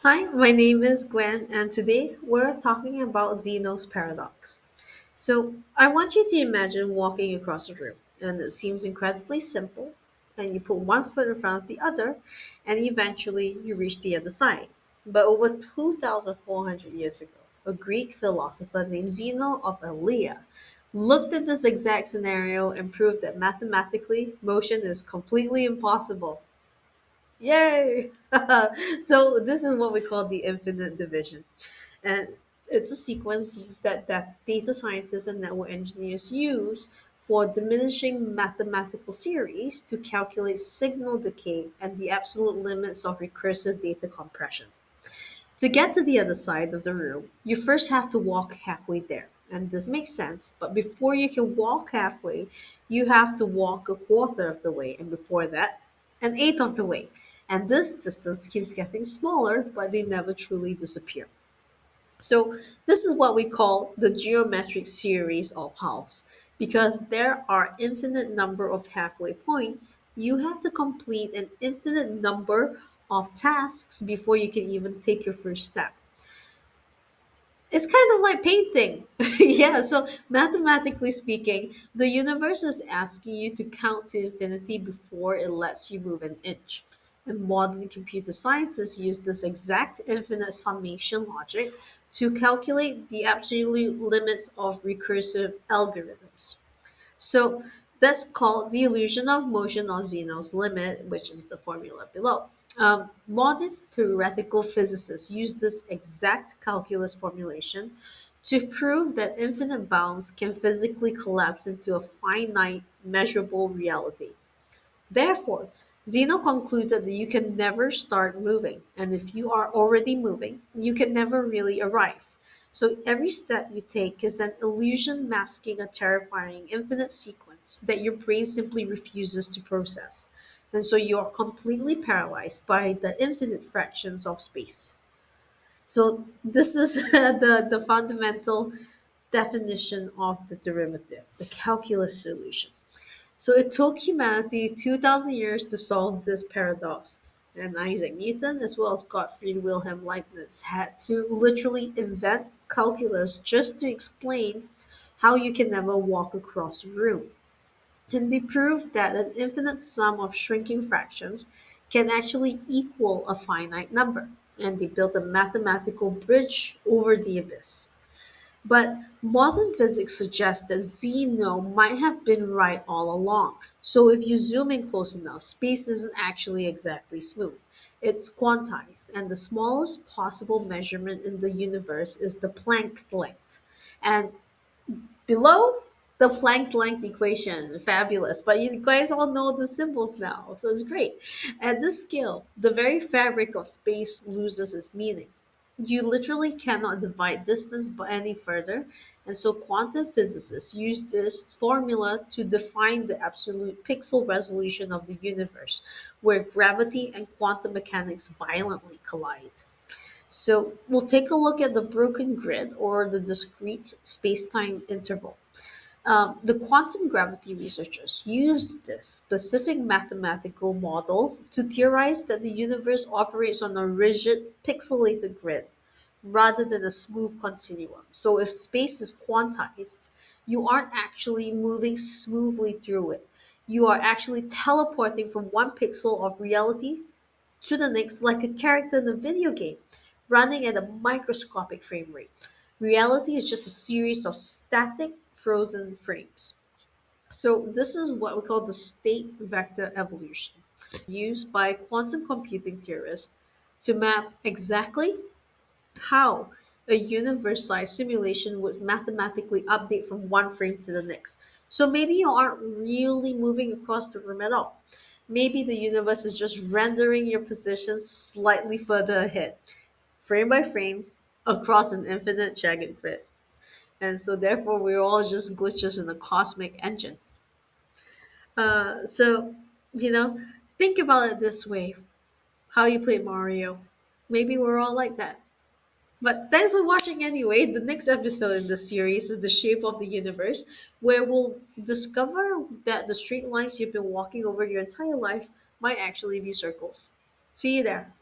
Hi, my name is Gwen, and today we're talking about Zeno's paradox. So, I want you to imagine walking across a room, and it seems incredibly simple. And you put one foot in front of the other, and eventually you reach the other side. But over 2,400 years ago, a Greek philosopher named Zeno of Elea looked at this exact scenario and proved that mathematically, motion is completely impossible. Yay! So this is what we call the infinite division. And it's a sequence that data scientists and network engineers use for diminishing mathematical series to calculate signal decay and the absolute limits of recursive data compression. To get to the other side of the room, you first have to walk halfway there. And this makes sense, but before you can walk halfway, you have to walk a quarter of the way, and before that, an eighth of the way. And this distance keeps getting smaller, but they never truly disappear. So this is what we call the geometric series of halves. Because there are infinite number of halfway points, you have to complete an infinite number of tasks before you can even take your first step. It's kind of like painting. Yeah, so mathematically speaking, the universe is asking you to count to infinity before it lets you move an inch. And modern computer scientists use this exact infinite summation logic to calculate the absolute limits of recursive algorithms. So that's called the illusion of motion or Zeno's limit, which is the formula below. Modern theoretical physicists use this exact calculus formulation to prove that infinite bounds can physically collapse into a finite, measurable reality. Therefore, Zeno concluded that you can never start moving, and if you are already moving, you can never really arrive. So every step you take is an illusion masking a terrifying infinite sequence that your brain simply refuses to process. And so you are completely paralyzed by the infinite fractions of space. So this is the fundamental definition of the derivative, the calculus solution. So it took humanity 2,000 years to solve this paradox. And Isaac Newton, as well as Gottfried Wilhelm Leibniz, had to literally invent calculus just to explain how you can never walk across a room. And they proved that an infinite sum of shrinking fractions can actually equal a finite number. And they built a mathematical bridge over the abyss. But modern physics suggests that Zeno might have been right all along. So if you zoom in close enough, space isn't actually exactly smooth. It's quantized, and the smallest possible measurement in the universe is the Planck length. And below, the Planck length equation, fabulous. But you guys all know the symbols now, so it's great. At this scale, the very fabric of space loses its meaning. You literally cannot divide distance by any further, and so quantum physicists use this formula to define the absolute pixel resolution of the universe, where gravity and quantum mechanics violently collide. So we'll take a look at the broken grid or the discrete space-time interval. The quantum gravity researchers use this specific mathematical model to theorize that the universe operates on a rigid, pixelated grid rather than a smooth continuum. So, if space is quantized, you aren't actually moving smoothly through it. You are actually teleporting from one pixel of reality to the next like a character in a video game, running at a microscopic frame rate. Reality is just a series of static, frozen frames. So, this is what we call the state vector evolution, used by quantum computing theorists to map exactly how a universe-sized simulation would mathematically update from one frame to the next. So maybe you aren't really moving across the room at all. Maybe the universe is just rendering your position slightly further ahead, frame by frame, across an infinite jagged grid. And so therefore we're all just glitches in the cosmic engine. So, you know, think about it this way. How you play Mario. Maybe we're all like that. But thanks for watching anyway. The next episode in the series is The Shape of the Universe, where we'll discover that the straight lines you've been walking over your entire life might actually be circles. See you there.